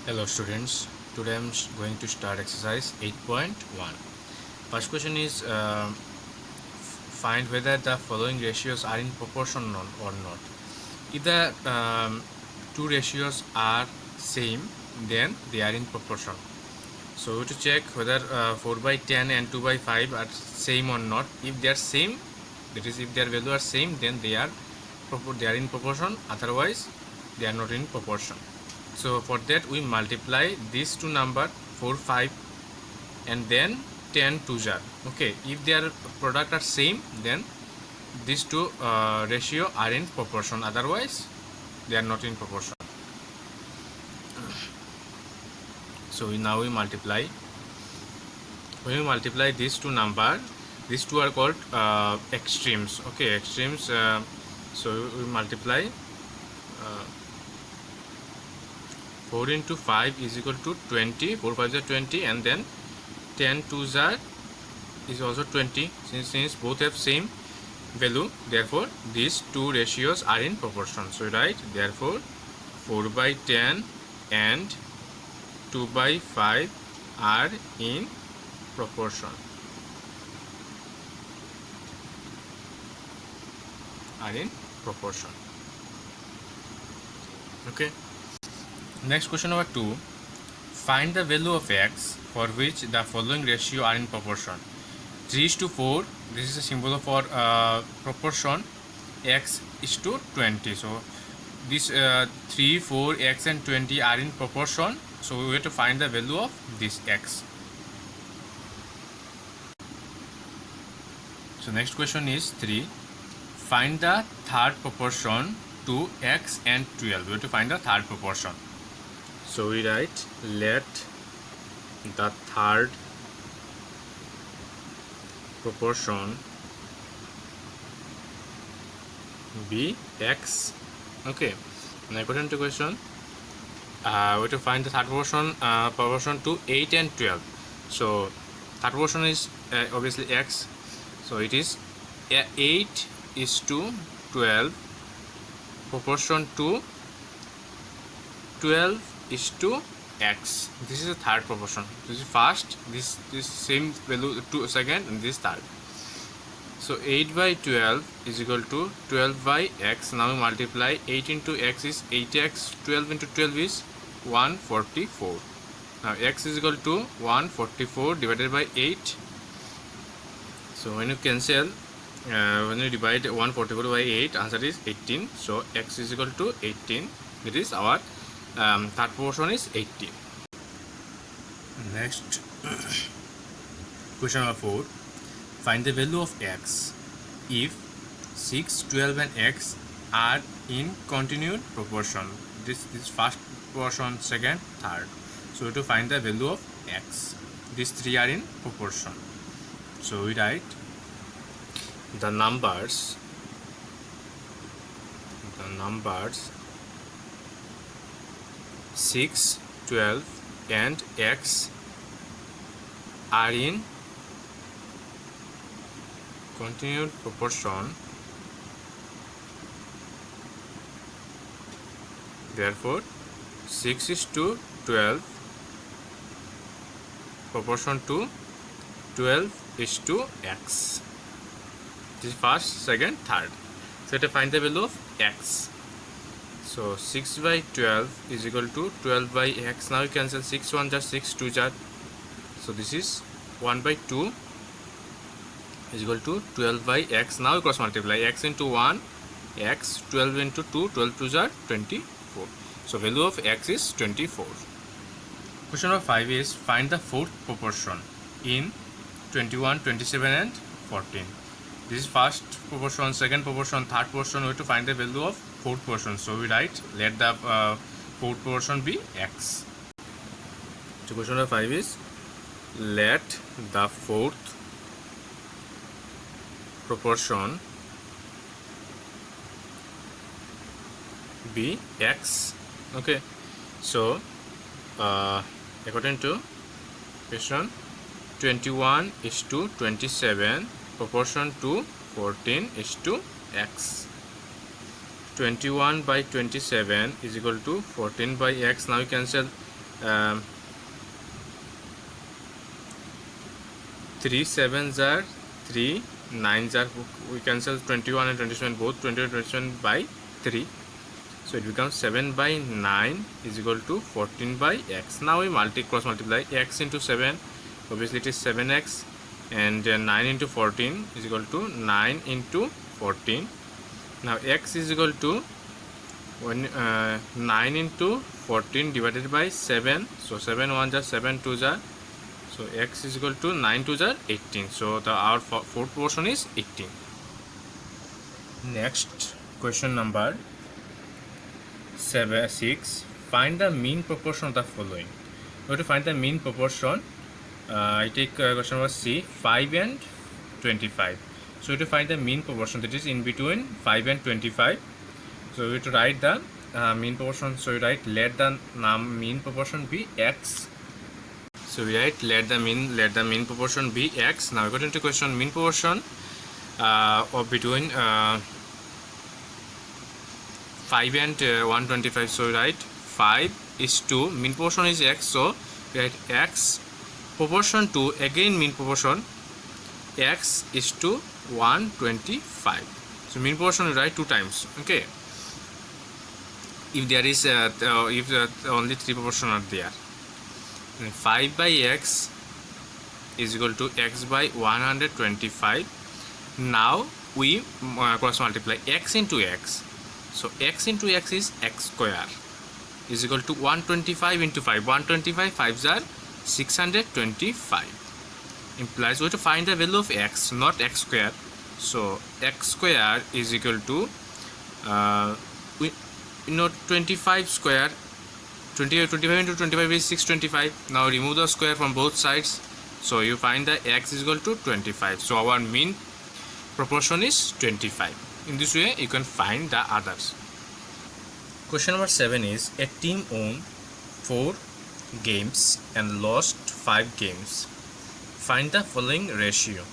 Hello students, today I'm going to start exercise 8.1. First question is find whether the following ratios are in proportion or not. If the two ratios are same, then they are in proportion. So to check whether 4 by 10 and 2 by 5 are same or not. If they are same, that is if their value are same, then they are in proportion, otherwise they are not in proportion. So for that we multiply these two number 4 5 and then 10 2s are okay. If their product are same, then these two ratio are in proportion, otherwise they are not in proportion. So now we multiply. When we multiply these two number, these two are called extremes. Okay, extremes. So we multiply 4 into 5 is equal to 20. 4 5s are 20, and then 10 2s are is also 20. Since both have same value, therefore these two ratios are in proportion. So write therefore 4 by 10 and 2 by 5 are in proportion. Okay. Next, question number 2. Find the value of x for which the following ratio are in proportion. 3:4. This is a symbol for proportion. X is to 20. So this 3, 4, x and 20 are in proportion. So we have to find the value of this x. So next question is 3. Find the third proportion to x and 12. We have to find the third proportion. So we write let the third proportion be x. Okay. Now according to question, we have to find the third proportion to 8 and 12. So third proportion is obviously x. So it is 8 is to 12 proportion to 12 is to x. This is the third proportion. This is first, this same value to second, and this third. So 8 by 12 is equal to 12 by x. Now we multiply 8 into x is 8x, 12 into 12 is 144. Now x is equal to 144 divided by 8. So when you cancel, when you divide 144 by 8, answer is 18. So x is equal to 18. It is our third proportion is 18. Next, question number 4. Find the value of x if 6, 12 and x are in continued proportion. This first proportion, second, third. So we have to find the value of x. These three are in proportion. So we write the numbers 6, 12 and x are in continued proportion. Therefore 6 is to 12 proportion to 12 is to x. This is first, second, third. So to find the value of x. So 6 by 12 is equal to 12 by x. Now you cancel 6 1 just 6 2 jar. So this is 1 by 2 is equal to 12 by x. Now you cross multiply x into 1, x, 12 into 2, 12 2 jar 24. So value of x is 24. Question number 5 is find the fourth proportion in 21, 27 and 14. This is first proportion, second proportion, third proportion. We have to find the value of fourth proportion. So we write let the fourth proportion be x. So question number 5 is let the fourth proportion be x. Okay. So according to question, 21 is to 27 proportion to 14 is to x. 21 by 27 is equal to 14 by x. Now you cancel 3 7s are 3, 9s are, we cancel 21 and 27 both, 21 and 27 by 3. So it becomes 7 by 9 is equal to 14 by x. Now we cross multiply x into 7, obviously it is 7x, and 9 into 14 is equal to 9 into 14. Now x is equal to 9 into 14 divided by 7. So 7 1s are 7 2s are. So x is equal to 9 2s are 18. So our fourth portion is 18. Next question number 6. Find the mean proportion of the following. We have to find the mean proportion. I take question number C, 5 and 25. So we have to find the mean proportion, that is in between 5 and 25. So we have to write the mean proportion. So we write let the mean proportion be x. So we write let the mean proportion be x. Now we got into question mean proportion of between 5 and 125. So we write 5 is to mean proportion is x. So we write x proportion to again mean proportion x is to 125. So mean proportion we write 2 times. Okay. If there is only 3 proportion are there, then 5 by x is equal to x by 125. Now we cross multiply x into x. So x into x is x square is equal to 125 into 5. 125 5s are 625. Implies we have to find the value of x, not x square. So x square is equal to 25 square. 25 into 25 is 625. Now remove the square from both sides. So you find the x is equal to 25. So our mean proportion is 25. In this way you can find the others. Question number 7 is a team won 4 games and lost 5 games. Find the following ratio.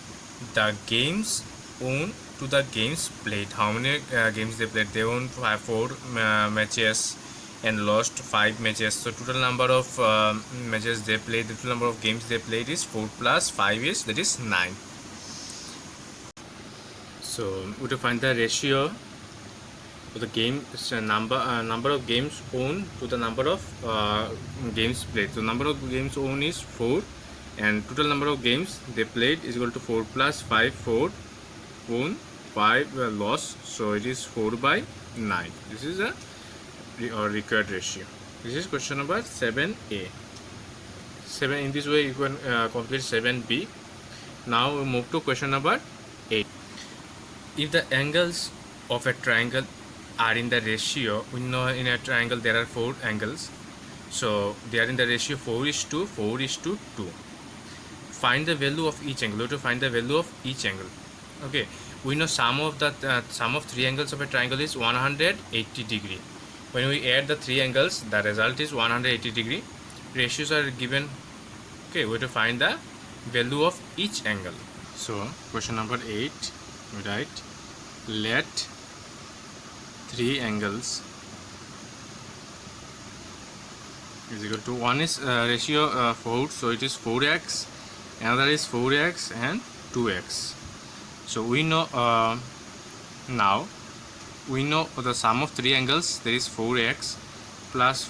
The games won to the games played. How many games they played? They won 4 matches and lost 5 matches. So total number of matches they played, the total number of games they played is 4 plus 5 is, that is 9. So we have to find the ratio of the game number of games won to the number of games played. So number of games won is 4 and total number of games they played is equal to 4 plus 5. 4 won, 5 lost, so it is 4 by 9. This is a required ratio. This is question number 7a. 7, in this way you can complete 7b. Now we move to question number 8. If the angles of a triangle are in the ratio, we know in a triangle there are 4 angles, so they are in the ratio 4:4:2. Find the value of each angle. We have to find the value of each angle. Okay, we know sum of 3 angles of a triangle is 180 degree. When we add the 3 angles, the result is 180 degree. Ratios are given. Okay, we have to find the value of each angle. So question number 8, we write let 3 angles is equal to, one is ratio 4, so it is 4x, another is 4x and 2x. So we know now we know the sum of 3 angles, there is 4x plus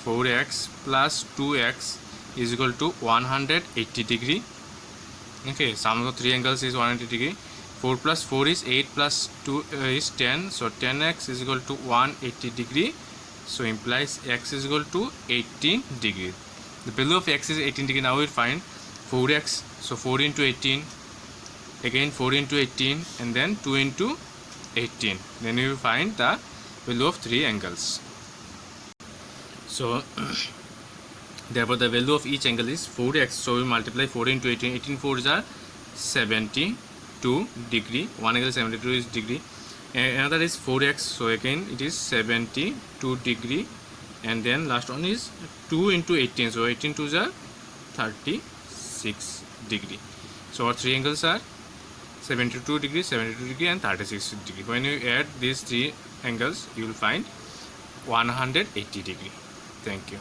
2x is equal to 180 degree. Okay, sum of 3 angles is 180 degree. 4 plus 4 is 8 plus 2 is 10, so 10x is equal to 180 degree. So implies x is equal to 18 degree. The value of x is 18 degree. Now we will find 4x, so 4 into 18, again 4 into 18, and then 2 into 18. Then we will find the value of 3 angles. So therefore the value of each angle is 4x. So we multiply 4 into 18. 18 4s are 72 degree. One angle 72 is degree. Another is 4x. So again it is 72 degree. And then last one is 2 into 18. So 18 2s are 36 degree. So our 3 angles are 72 degree, 72 degree and 36 degree. When you add these 3 angles, you will find 180 degree. Thank you.